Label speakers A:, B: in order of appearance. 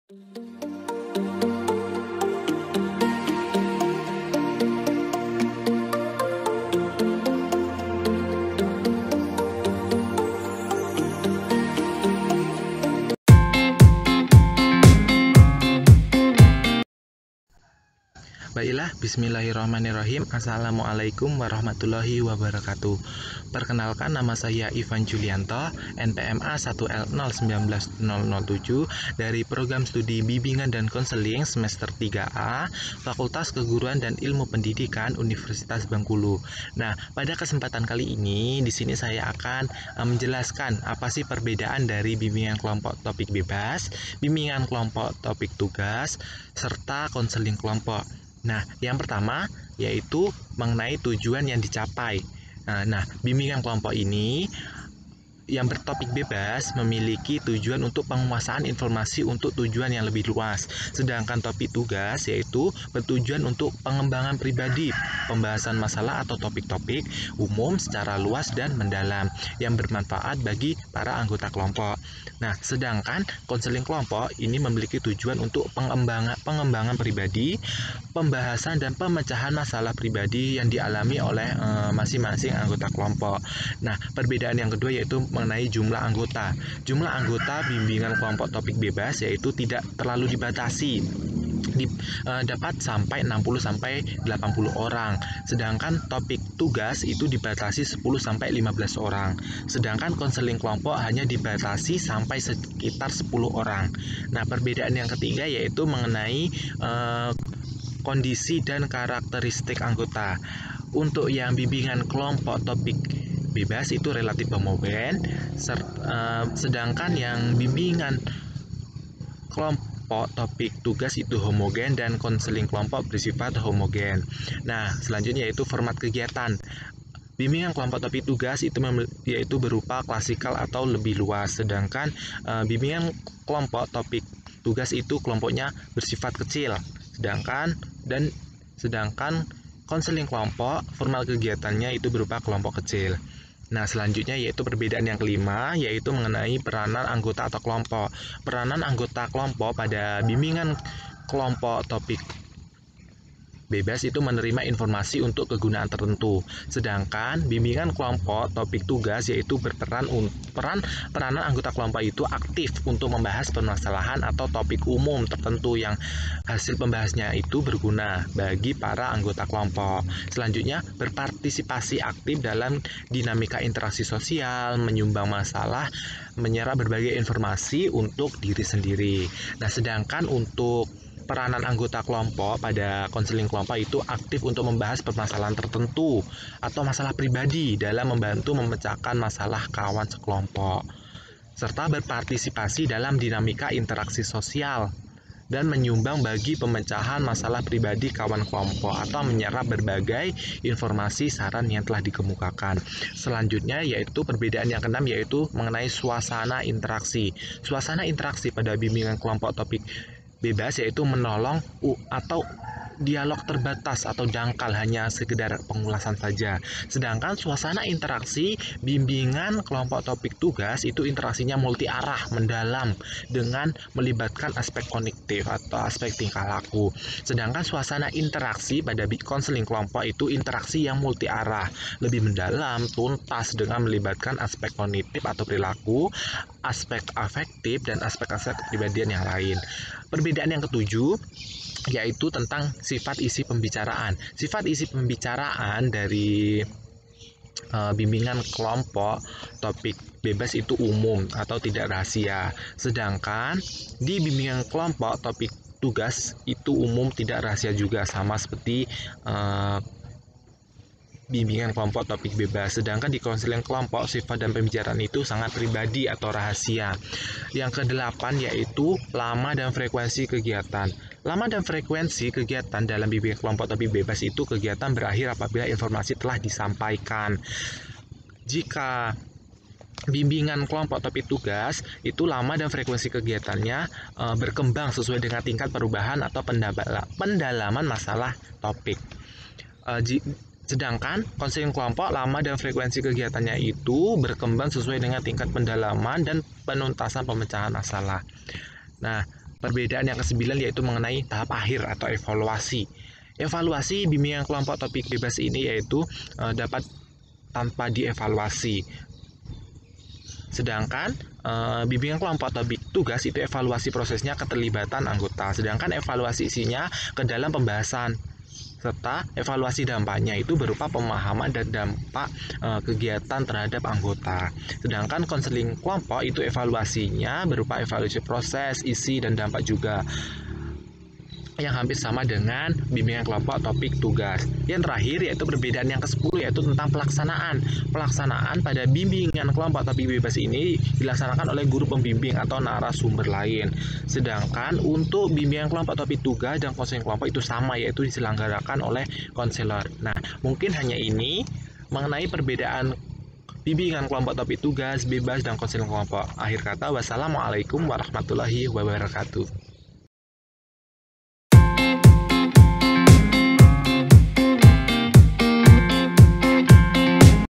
A: Baiklah, bismillahirrahmanirrahim. Assalamualaikum warahmatullahi wabarakatuh. Perkenalkan, nama saya Ivan Julianto, NPM A1L019007 dari Program Studi Bimbingan dan Konseling semester 3A, Fakultas Keguruan dan Ilmu Pendidikan Universitas Bengkulu. Nah, pada kesempatan kali ini di sini saya akan menjelaskan apa sih perbedaan dari bimbingan kelompok topik bebas, bimbingan kelompok topik tugas, serta konseling kelompok. Nah, yang pertama yaitu mengenai tujuan yang dicapai. Nah, bimbingan kelompok ini yang bertopik bebas memiliki tujuan untuk penguasaan informasi untuk tujuan yang lebih luas. Sedangkan topik tugas yaitu bertujuan untuk pengembangan pribadi, pembahasan masalah atau topik-topik umum secara luas dan mendalam yang bermanfaat bagi para anggota kelompok. Nah, sedangkan konseling kelompok ini memiliki tujuan untuk pengembangan pribadi, pembahasan dan pemecahan masalah pribadi yang dialami oleh masing-masing anggota kelompok. Nah, perbedaan yang kedua yaitu mengenai jumlah anggota. Jumlah anggota bimbingan kelompok topik bebas yaitu tidak terlalu dibatasi. Dapat sampai 60 sampai 80 orang. Sedangkan topik tugas itu dibatasi 10 sampai 15 orang. Sedangkan konseling kelompok hanya dibatasi sampai sekitar 10 orang. Nah, perbedaan yang ketiga yaitu mengenai kondisi dan karakteristik anggota. Untuk yang bimbingan kelompok topik bebas itu relatif homogen, sedangkan yang bimbingan kelompok topik tugas itu homogen dan konseling kelompok bersifat homogen. Nah, selanjutnya yaitu format kegiatan. Bimbingan kelompok topik tugas itu yaitu berupa klasikal atau lebih luas, sedangkan bimbingan kelompok topik tugas itu kelompoknya bersifat kecil, sedangkan konseling kelompok formal kegiatannya itu berupa kelompok kecil. Nah, selanjutnya yaitu perbedaan yang kelima, yaitu mengenai peranan anggota atau kelompok. Peranan anggota kelompok pada bimbingan kelompok topik bebas itu menerima informasi untuk kegunaan tertentu. Sedangkan bimbingan kelompok topik tugas yaitu peranan anggota kelompok itu aktif untuk membahas permasalahan atau topik umum tertentu yang hasil pembahasnya itu berguna bagi para anggota kelompok. Selanjutnya, berpartisipasi aktif dalam dinamika interaksi sosial, menyumbang masalah, menyerap berbagai informasi untuk diri sendiri. Nah, sedangkan untuk peranan anggota kelompok pada konseling kelompok itu aktif untuk membahas permasalahan tertentu atau masalah pribadi dalam membantu memecahkan masalah kawan sekelompok, serta berpartisipasi dalam dinamika interaksi sosial dan menyumbang bagi pemecahan masalah pribadi kawan kelompok atau menyerap berbagai informasi saran yang telah dikemukakan. Selanjutnya yaitu perbedaan yang keenam yaitu mengenai suasana interaksi. Suasana interaksi pada bimbingan kelompok topik bebas yaitu menolong atau dialog terbatas atau dangkal, hanya sekedar pengulasan saja. Sedangkan suasana interaksi bimbingan kelompok topik tugas itu interaksinya multi arah, mendalam dengan melibatkan aspek kognitif atau aspek tingkah laku. Sedangkan suasana interaksi pada konseling kelompok itu interaksi yang multi arah, lebih mendalam, tuntas dengan melibatkan aspek kognitif atau perilaku, aspek afektif dan aspek-aspek kepribadian yang lain. Perbedaan yang ketujuh yaitu tentang sifat isi pembicaraan. Sifat isi pembicaraan dari bimbingan kelompok topik bebas itu umum atau tidak rahasia. Sedangkan di bimbingan kelompok topik tugas itu umum tidak rahasia juga, sama seperti bimbingan kelompok topik bebas. Sedangkan di konseling kelompok sifat dan pembicaraan itu sangat pribadi atau rahasia. Yang kedelapan yaitu lama dan frekuensi kegiatan. Lama dan frekuensi kegiatan dalam bimbingan kelompok topik bebas itu kegiatan berakhir apabila informasi telah disampaikan. Jika bimbingan kelompok topik tugas itu lama dan frekuensi kegiatannya berkembang sesuai dengan tingkat perubahan atau pendalaman masalah topik. Sedangkan konseling kelompok lama dan frekuensi kegiatannya itu berkembang sesuai dengan tingkat pendalaman dan penuntasan pemecahan masalah. Nah, Perbedaan yang kesembilan yaitu mengenai tahap akhir atau evaluasi. Evaluasi bimbingan kelompok topik bebas ini yaitu dapat tanpa dievaluasi. Sedangkan bimbingan kelompok topik tugas itu evaluasi prosesnya keterlibatan anggota. Sedangkan evaluasi isinya ke dalam pembahasan serta evaluasi dampaknya itu berupa pemahaman dan dampak kegiatan terhadap anggota. Sedangkan konseling kelompok itu evaluasinya berupa evaluasi proses, isi, dan dampak juga, yang hampir sama dengan bimbingan kelompok topik tugas. Yang terakhir yaitu perbedaan yang ke-10 yaitu tentang pelaksanaan. Pelaksanaan pada bimbingan kelompok topik bebas ini dilaksanakan oleh guru pembimbing atau narasumber lain. Sedangkan untuk bimbingan kelompok topik tugas dan konseling kelompok itu sama, yaitu diselenggarakan oleh konselor. Nah, mungkin hanya ini mengenai perbedaan bimbingan kelompok topik tugas bebas dan konseling kelompok. Akhir kata, wassalamualaikum warahmatullahi wabarakatuh.